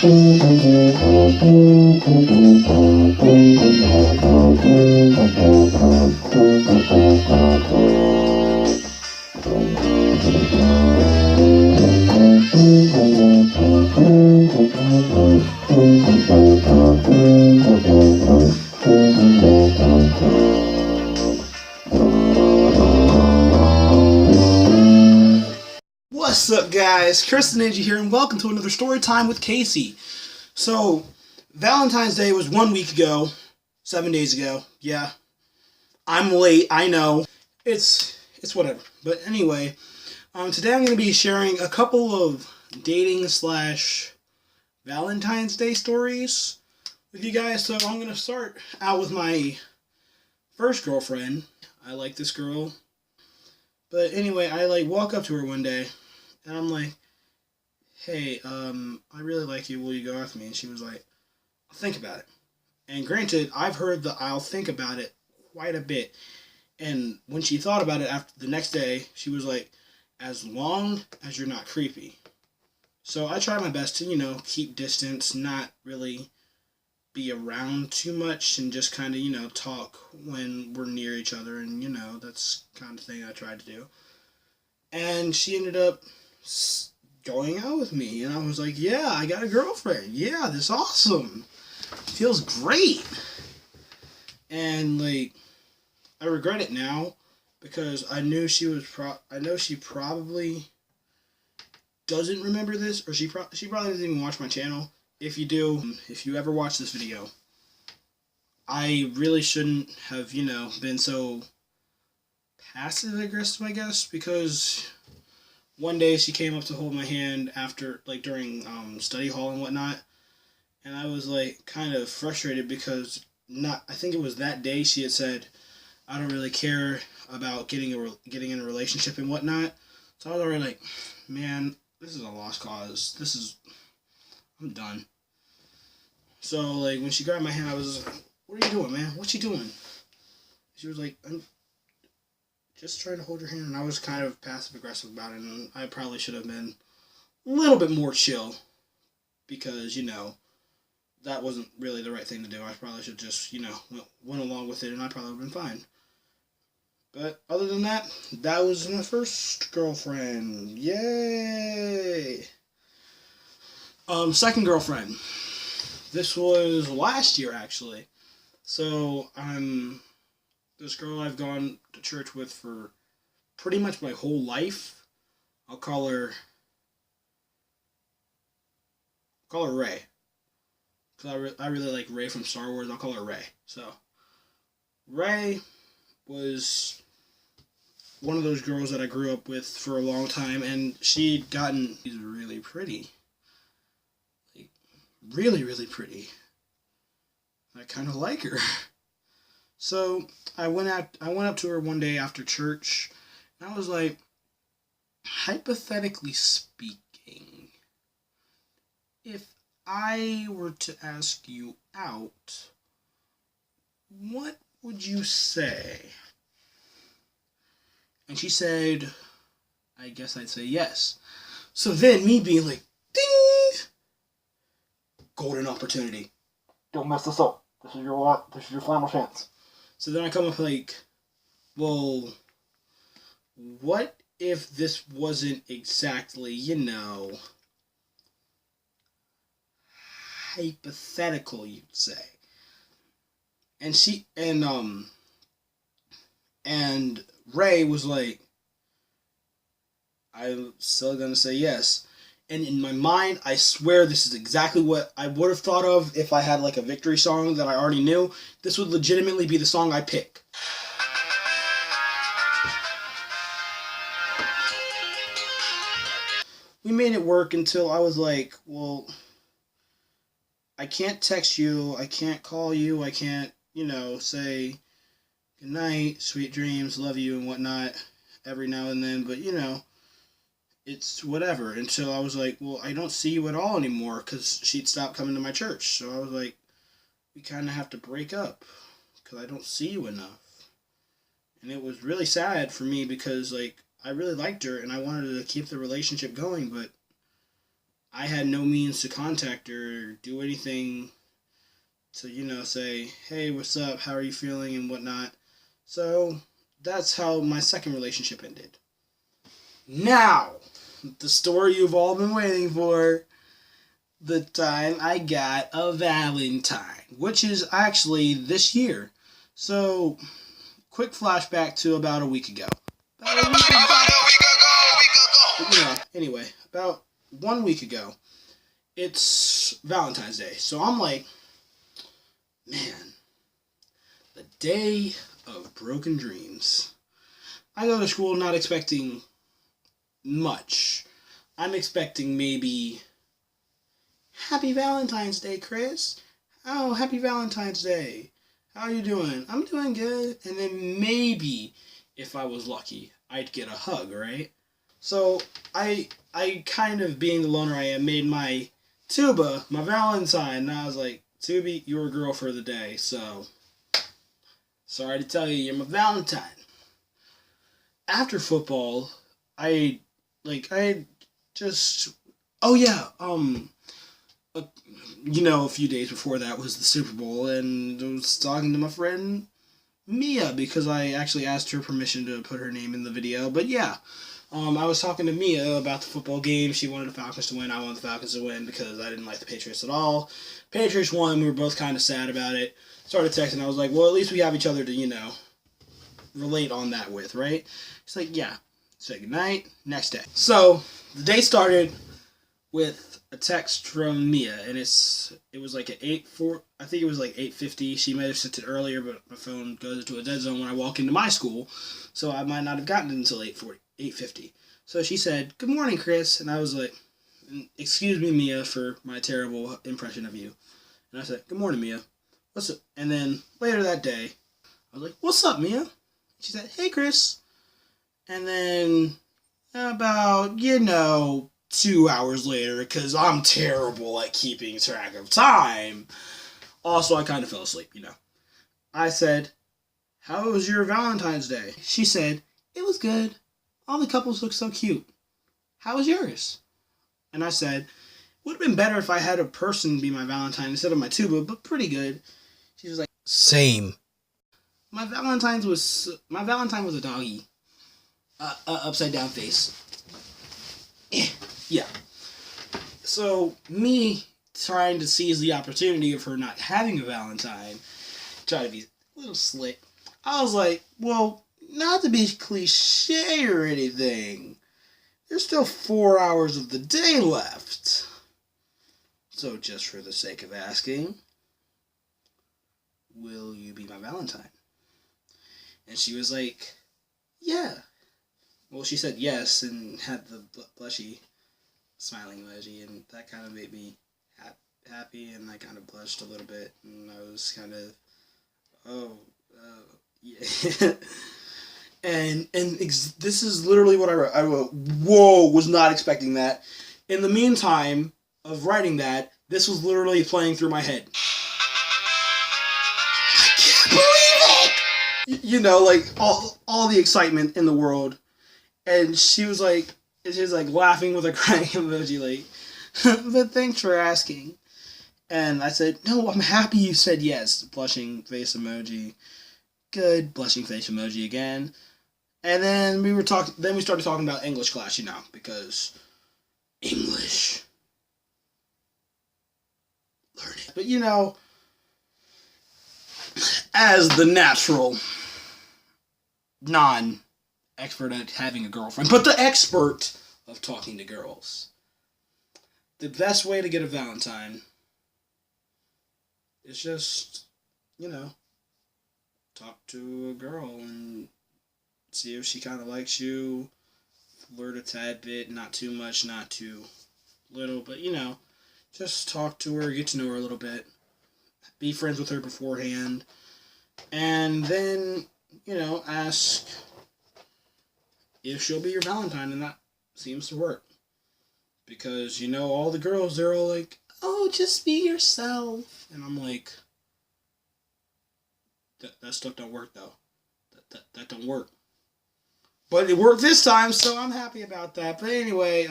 What's up, guys? Chris the Ninja here, and welcome to another story time with Casey. So, Valentine's Day was 1 week ago, 7 days ago. Yeah, I'm late. I know. It's whatever. But anyway, today I'm going to be sharing a couple of dating / Valentine's Day stories with you guys. So I'm going to start out with my first girlfriend. I like this girl. But anyway, I walk up to her one day. And I'm like, hey, I really like you. Will you go out with me? And she was like, I'll think about it. And granted, I've heard the I'll think about it quite a bit. And when she thought about it after the next day, she was like, as long as you're not creepy. So I try my best to, keep distance, not really be around too much, and just kind of, talk when we're near each other. And, that's kind of thing I tried to do. And she ended up going out with me, and I was like, yeah, I got a girlfriend. Yeah, this is awesome. Feels great. And I regret it now because I knew she was I know she probably doesn't remember this, or she probably doesn't even watch my channel. If you do, if you ever watch this video, I really shouldn't have, been so passive aggressive, I guess, because one day she came up to hold my hand after, during study hall and whatnot, and I was kind of frustrated because I think it was that day she had said, I don't really care about getting in a relationship and whatnot. So I was already like, man, this is a lost cause. I'm done. So when she grabbed my hand, I was like, what are you doing, man? What you doing? She was like, I'm just trying to hold your hand, and I was kind of passive-aggressive about it, and I probably should have been a little bit more chill, because, that wasn't really the right thing to do. I probably should just, went along with it, and I probably would have been fine. But other than that, that was my first girlfriend. Yay! Second girlfriend. This was last year, actually. So, this girl I've gone to church with for pretty much my whole life. I'll call her Rey. Because I really like Rey from Star Wars. I'll call her Rey. So, Rey was one of those girls that I grew up with for a long time, and she's really pretty. Really, really pretty. I kind of like her. So I went up to her one day after church, and I was like, hypothetically speaking, if I were to ask you out, what would you say? And she said, I guess I'd say yes. So then me being like, ding! Golden opportunity. Don't mess this up. This is your final chance. So then I come up well, what if this wasn't exactly, hypothetical, you'd say. And Rey was like, I'm still gonna say yes. And in my mind, I swear this is exactly what I would have thought of if I had a victory song that I already knew. This would legitimately be the song I pick. We made it work until I was like, well, I can't text you, I can't call you, I can't, say good night, sweet dreams, love you and whatnot every now and then, but it's whatever, until I was like, well, I don't see you at all anymore, because she'd stopped coming to my church. So I was like, we kind of have to break up, because I don't see you enough. And it was really sad for me, because I really liked her, and I wanted to keep the relationship going, but I had no means to contact her or do anything to, say, hey, what's up, how are you feeling, and whatnot. So, that's how my second relationship ended. Now, the story you've all been waiting for. The time I got a Valentine, which is actually this year. So, quick flashback to about a week ago. Anyway, about 1 week ago, it's Valentine's Day. So I'm like, man, the day of broken dreams. I go to school not expecting much. I'm expecting maybe, Happy Valentine's Day, Chris. Oh, Happy Valentine's Day. How are you doing? I'm doing good. And then maybe, if I was lucky, I'd get a hug, right? So, I kind of, being the loner I am, made my tuba my Valentine. And I was like, Tubi, you're a girl for the day. So, sorry to tell you, you're my Valentine. After football, a few days before that was the Super Bowl, and I was talking to my friend Mia because I actually asked her permission to put her name in the video. But yeah, I was talking to Mia about the football game. She wanted the Falcons to win. I wanted the Falcons to win because I didn't like the Patriots at all. Patriots won. We were both kind of sad about it. Started texting. I was like, well, at least we have each other to, relate on that with, right? She's like, yeah. Say goodnight. Next day. So, the day started with a text from Mia, and it was like at 8:50. She might have sent it earlier, but my phone goes into a dead zone when I walk into my school, so I might not have gotten it until 8:50. So she said, "Good morning, Chris," and I was like, "Excuse me, Mia, for my terrible impression of you." And I said, "Good morning, Mia. What's up?" And then later that day, I was like, "What's up, Mia?" She said, "Hey, Chris." And then about 2 hours later, because I'm terrible at keeping track of time. Also, I kind of fell asleep, I said, "How was your Valentine's Day?" She said, "It was good. All the couples look so cute. How was yours?" And I said, "It would have been better if I had a person be my Valentine instead of my tuba, but pretty good." She was like, "Same." My Valentine was a doggy. Upside down face. Yeah. So, me trying to seize the opportunity of her not having a Valentine, try to be a little slick, I was like, well, not to be cliche or anything, there's still 4 hours of the day left. So, just for the sake of asking, will you be my Valentine? And she was like, yeah. Well, she said yes and had the blushy smiling emoji, and that kind of made me happy, and I kind of blushed a little bit, and I was kind of, yeah. and this is literally what I wrote. I wrote, whoa, was not expecting that. In the meantime of writing that, this was literally playing through my head. I can't believe it! All the excitement in the world. And she was like laughing with a crying emoji, but thanks for asking. And I said, no, I'm happy you said yes. Blushing face emoji. Good. Blushing face emoji again. And then we started talking about English class, because English. Learn it. But as the natural expert at having a girlfriend, but the expert of talking to girls, the best way to get a Valentine is just, talk to a girl and see if she kind of likes you, flirt a tad bit, not too much, not too little, but, just talk to her, get to know her a little bit, be friends with her beforehand, and then, ask if she'll be your Valentine, and that seems to work. Because, all the girls, they're all like, oh, just be yourself. And I'm like, that stuff don't work, though. That don't work. But it worked this time, so I'm happy about that. But anyway,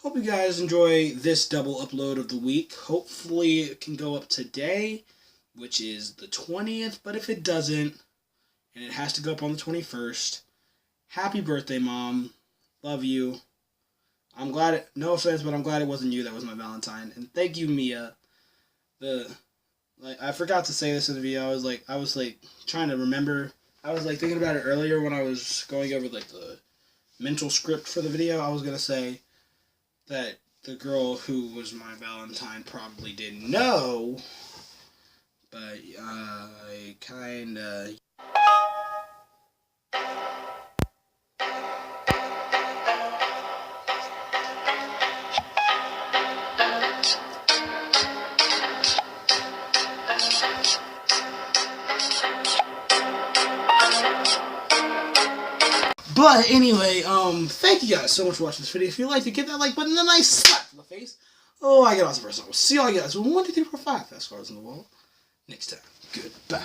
hope you guys enjoy this double upload of the week. Hopefully it can go up today, which is the 20th, but if it doesn't, and it has to go up on the 21st, happy birthday, Mom. Love you. I'm glad no offense, but I'm glad it wasn't you that was my Valentine. And thank you, Mia. I forgot to say this in the video. I was trying to remember. I was thinking about it earlier when I was going over the mental script for the video. I was gonna say that the girl who was my Valentine probably didn't know, but I kinda. But anyway, thank you guys so much for watching this video. If you liked it, give that like button a nice slap in the face. Oh, I get awesome first time. We'll see y'all guys. 1, 2, 3, 4, 5 fast cards on the wall. Next time. Goodbye.